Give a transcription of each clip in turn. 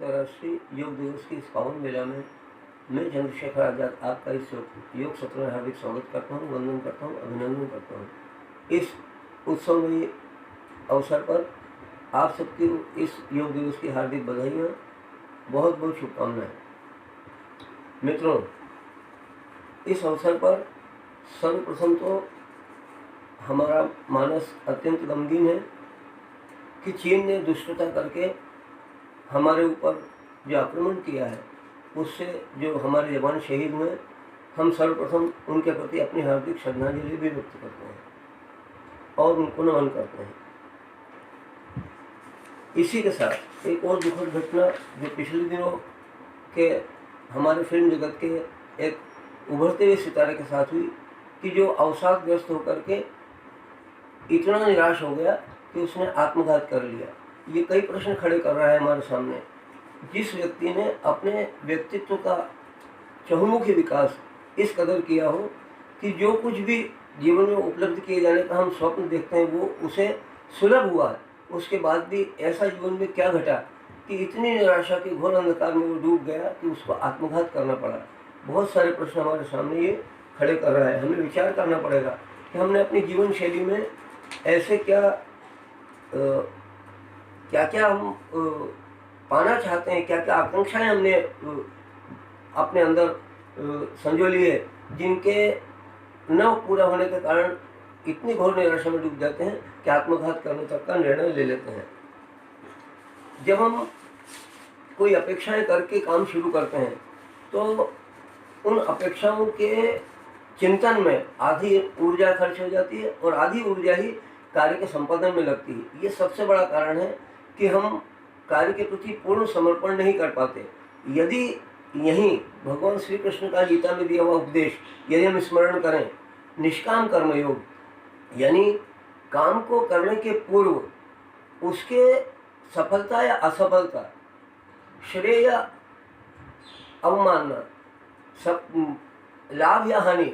अंतर्राष्ट्रीय योग दिवस की इस पावन मेला में मैं चंद्रशेखर आजाद आपका इस योग सत्र में हार्दिक स्वागत करता हूँ, वंदन करता हूँ, अभिनंदन करता हूँ। इस उत्सवमयी अवसर पर आप सबकी इस योग दिवस की हार्दिक बधाइयाँ, बहुत बहुत शुभकामनाएं। मित्रों, इस अवसर पर सर्वप्रथम तो हमारा मानस अत्यंत गमगीन है कि चीन ने दुष्टता करके हमारे ऊपर जो आक्रमण किया है, उससे जो हमारे जवान शहीद हुए, हम सर्वप्रथम उनके प्रति अपनी हार्दिक श्रद्धांजलि भी व्यक्त करते हैं और उनको नमन करते हैं। इसी के साथ एक और दुखद घटना जो पिछले दिनों के हमारे फिल्म जगत के एक उभरते हुए सितारे के साथ हुई कि जो अवसादग्रस्त होकर के इतना निराश हो गया कि उसने आत्मघात कर लिया। ये कई प्रश्न खड़े कर रहा है हमारे सामने। जिस व्यक्ति ने अपने व्यक्तित्व का चहुमुखी विकास इस कदर किया हो कि जो कुछ भी जीवन में उपलब्ध किए जाने का हम स्वप्न देखते हैं वो उसे सुलभ हुआ है, उसके बाद भी ऐसा जीवन में क्या घटा कि इतनी निराशा के घोर अंधकार में वो डूब गया कि उसको आत्मघात करना पड़ा। बहुत सारे प्रश्न हमारे सामने ये खड़े कर रहा है। हमें विचार करना पड़ेगा कि हमने अपनी जीवन शैली में ऐसे क्या हम पाना चाहते हैं, क्या क्या आकांक्षाएं हमने अपने अंदर संजो ली है, जिनके न पूरा होने के कारण इतनी घोर निराशा में डूब जाते हैं कि आत्मघात करने तक का निर्णय ले लेते हैं। जब हम कोई अपेक्षाएं करके काम शुरू करते हैं तो उन अपेक्षाओं के चिंतन में आधी ऊर्जा खर्च हो जाती है और आधी ऊर्जा ही कार्य के संपादन में लगती है। ये सबसे बड़ा कारण है कि हम कार्य के प्रति पूर्ण समर्पण नहीं कर पाते। यदि यहीं भगवान श्री कृष्ण का गीता में दिया हुआ उपदेश यदि हम स्मरण करें, निष्काम कर्मयोग, यानी काम को करने के पूर्व उसके सफलता या असफलता, श्रेय या अवमानना, सब लाभ या हानि,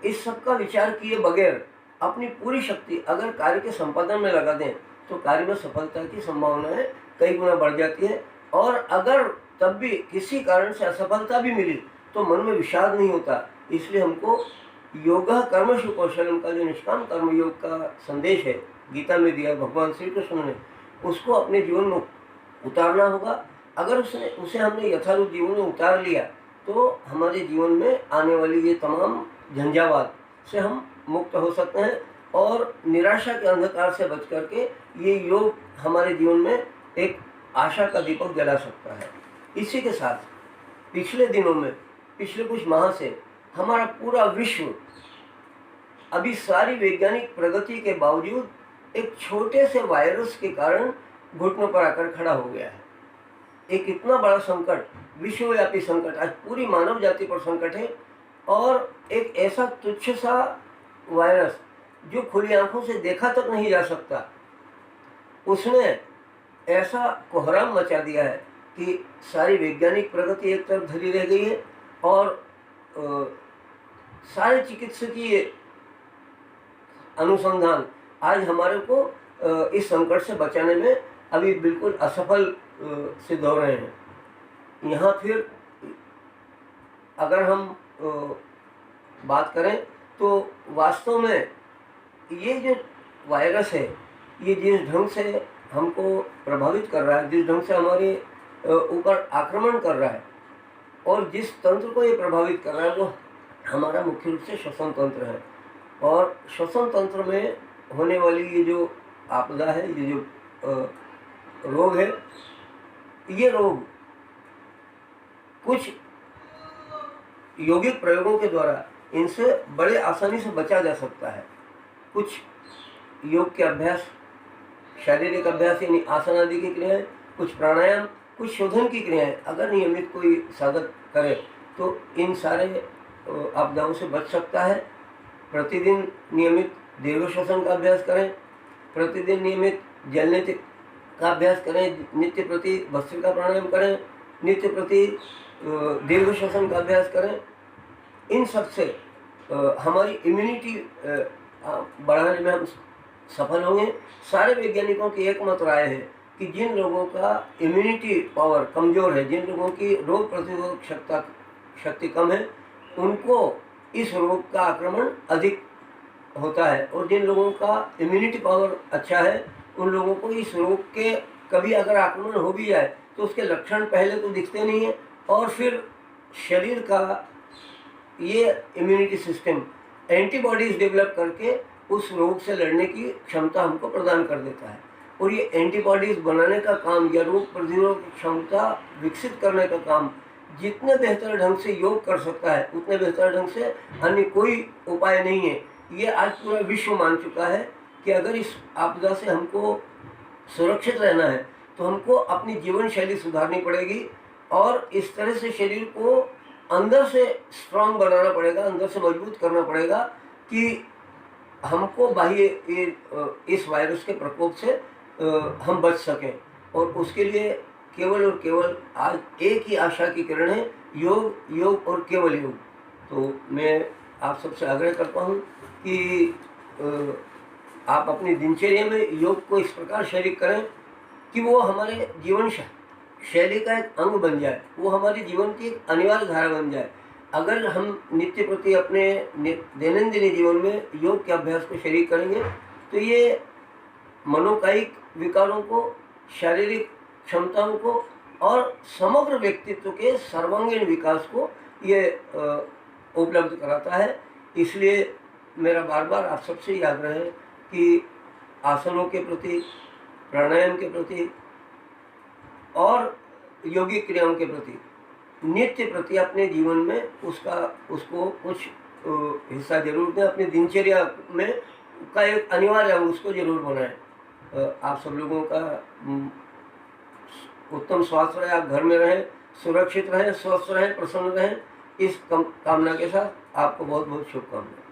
इस सब का विचार किए बगैर अपनी पूरी शक्ति अगर कार्य के संपादन में लगा दें तो कार्य में सफलता की संभावनाएं कई गुना बढ़ जाती है। और अगर तब भी किसी कारण से असफलता भी मिली तो मन में विषाद नहीं होता। इसलिए हमको योग कर्मसु कौशलम का जो निष्काम कर्म योग का संदेश है गीता में दिया भगवान श्री कृष्ण ने, उसको अपने जीवन में उतारना होगा। अगर उसे हमने यथारूप जीवन में उतार लिया तो हमारे जीवन में आने वाली ये तमाम झंझावात से हम मुक्त हो सकते हैं और निराशा के अंधकार से बच करके ये योग हमारे जीवन में एक आशा का दीपक जला सकता है। इसी के साथ पिछले दिनों में, पिछले कुछ माह से हमारा पूरा विश्व अभी सारी वैज्ञानिक प्रगति के बावजूद एक छोटे से वायरस के कारण घुटनों पर आकर खड़ा हो गया है। एक इतना बड़ा संकट, विश्वव्यापी संकट, आज पूरी मानव जाति पर संकट है और एक ऐसा तुच्छ सा वायरस जो खुली आंखों से देखा तक नहीं जा सकता, उसने ऐसा कोहराम मचा दिया है कि सारी वैज्ञानिक प्रगति एक तरफ धरी रह गई है और सारे चिकित्सकीय अनुसंधान आज हमारे को इस संकट से बचाने में अभी बिल्कुल असफल सिद्ध हो रहे हैं। यहाँ फिर अगर हम बात करें तो वास्तव में ये जो वायरस है, ये जिस ढंग से हमको प्रभावित कर रहा है, जिस ढंग से हमारे ऊपर आक्रमण कर रहा है और जिस तंत्र को ये प्रभावित कर रहा है वो हमारा मुख्य रूप से श्वसन तंत्र है। और श्वसन तंत्र में होने वाली ये जो आपदा है, ये जो रोग है, ये रोग कुछ यौगिक प्रयोगों के द्वारा इनसे बड़े आसानी से बचा जा सकता है। कुछ योग के अभ्यास, शारीरिक अभ्यास यानी आसन आदि की क्रियाएं, कुछ प्राणायाम, कुछ शोधन की क्रियाएं अगर नियमित कोई साधक करे तो इन सारे आपदाओं से बच सकता है। प्रतिदिन नियमित दीर्घ श्वसन का अभ्यास करें, प्रतिदिन नियमित जलनेत्र का अभ्यास करें, नित्य प्रति भस्त्रिका प्राणायाम करें, नित्य प्रति दीर्घ श्वसन का अभ्यास करें। इन सब से हमारी इम्यूनिटी बढ़ाने में हम सफल होंगे। सारे वैज्ञानिकों की एकमत राय है कि जिन लोगों का इम्यूनिटी पावर कमज़ोर है, जिन लोगों की रोग प्रतिरोधक शक्ति कम है, उनको इस रोग का आक्रमण अधिक होता है, और जिन लोगों का इम्यूनिटी पावर अच्छा है उन लोगों को इस रोग के कभी अगर आक्रमण हो भी जाए तो उसके लक्षण पहले तो दिखते नहीं हैं, और फिर शरीर का ये इम्यूनिटी सिस्टम एंटीबॉडीज़ डेवलप करके उस रोग से लड़ने की क्षमता हमको प्रदान कर देता है। और ये एंटीबॉडीज़ बनाने का काम या रोग प्रतिरोधक क्षमता विकसित करने का काम जितने बेहतर ढंग से योग कर सकता है उतने बेहतर ढंग से अन्य कोई उपाय नहीं है। ये आज पूरा विश्व मान चुका है कि अगर इस आपदा से हमको सुरक्षित रहना है तो हमको अपनी जीवन शैली सुधारनी पड़ेगी, और इस तरह से शरीर को अंदर से स्ट्रांग बनाना पड़ेगा, अंदर से मजबूत करना पड़ेगा कि हमको बाह्य इस वायरस के प्रकोप से हम बच सकें। और उसके लिए केवल और केवल आज एक ही आशा की किरण है, योग, योग और केवल योग। तो मैं आप सबसे आग्रह करता हूँ कि आप अपनी दिनचर्या में योग को इस प्रकार शरीक करें कि वो हमारे जीवन शैली का एक अंग बन जाए, वो हमारे जीवन की एक अनिवार्य धारा बन जाए। अगर हम नित्य प्रति अपने दैनंदिन जीवन में योग के अभ्यास को शरीक करेंगे तो ये मनोकायिक विकारों को, शारीरिक क्षमताओं को और समग्र व्यक्तित्व के सर्वांगीण विकास को ये उपलब्ध कराता है। इसलिए मेरा बार बार आप सबसे ये आग्रह है कि आसनों के प्रति, प्राणायाम के प्रति और योगिक क्रियाओं के प्रति, नित्य प्रति अपने जीवन में उसको कुछ हिस्सा जरूर दें, अपनी दिनचर्या में का एक अनिवार्य अंग उसको जरूर बनाएं। आप सब लोगों का उत्तम स्वास्थ्य रहे, आप घर में रहें, सुरक्षित रहें, स्वस्थ रहें, प्रसन्न रहें, इस कामना के साथ आपको बहुत बहुत शुभकामनाएं।